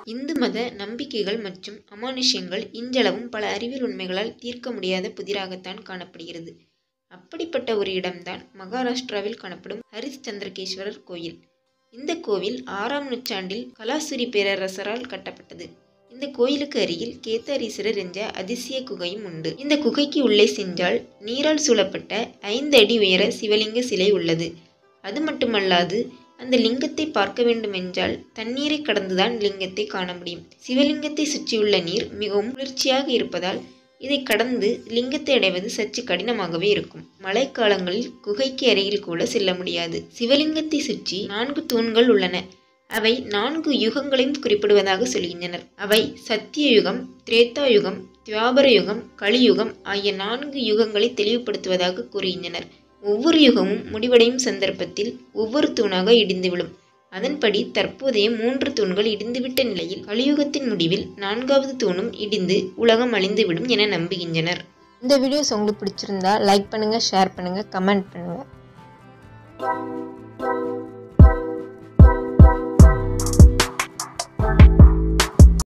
இந்து மத நம்பிக்கைகள் மற்றும் அமானுஷ்யங்கள் இன்றளவும் பல அறிவியல் உண்மைகளால் தீர்க்க முடியாத புதிராகத்தான் காணப்படுகிறது. அப்படிப்பட்ட ஒரு இடம்தான் மகாராஷ்டிராவில் காணப்படும் ஹரிச்சந்திரகேஸ்வரர் கோயில். இந்த கோவில் 6ஆம் நூற்றாண்டில் கலாசுரி பேரரசரால் கட்டப்பட்டது. இந்த கோயிலுக்கு அருகில் கேதாரீஸ்வரர் என்ற அதிசய குகையும் உண்டு. இந்த குகைக்கு உள்ளே சென்றால் நீரால் சூழப்பட்ட 5 அடி உயர சிவலிங்க சிலை உள்ளது. அது மட்டுமல்லாது அந்த லிங்கத்தை பார்க்க வேண்டுமென்றால் தண்ணீரை கடந்துதான் லிங்கத்தை காண முடியும். சிவலிங்கத்தை சுற்றியுள்ள நீர் மிகவும் குளிர்ச்சியாக இருப்பதால் இதை கடந்து லிங்கத்தை அடைவது சற்று கடினமாகவே இருக்கும். மழைக்காலங்களில் குகைக்கு அருகில் கூட செல்ல முடியாது. சிவலிங்கத்தை சுற்றி 4 தூண்கள் உள்ளன. அவை 4 யுகங்களையும் குறிப்பிடுவதாக சொல்கின்றனர். அவை சத்தியயுகம், திரேதாயுகம், துவாபர யுகம், கலியுகம் ஆகிய 4 யுகங்களை தெளிவுபடுத்துவதாக கூறுகின்றனர். ஒவ்வொரு யுகமும் முடிவடையும் சந்தர்ப்பத்தில் ஒவ்வொரு தூணாக இடிந்து விழும். அதன்படி தற்போதைய 3 தூண்கள் இடிந்துவிட்ட நிலையில் கலியுகத்தின் முடிவில் 4வது தூணும் இடிந்து உலகம் அழிந்துவிடும் என நம்புகின்றனர். இந்த வீடியோஸ் உங்களுக்கு பிடிச்சிருந்தா லைக் பண்ணுங்க, ஷேர் பண்ணுங்க, கமெண்ட் பண்ணுங்க.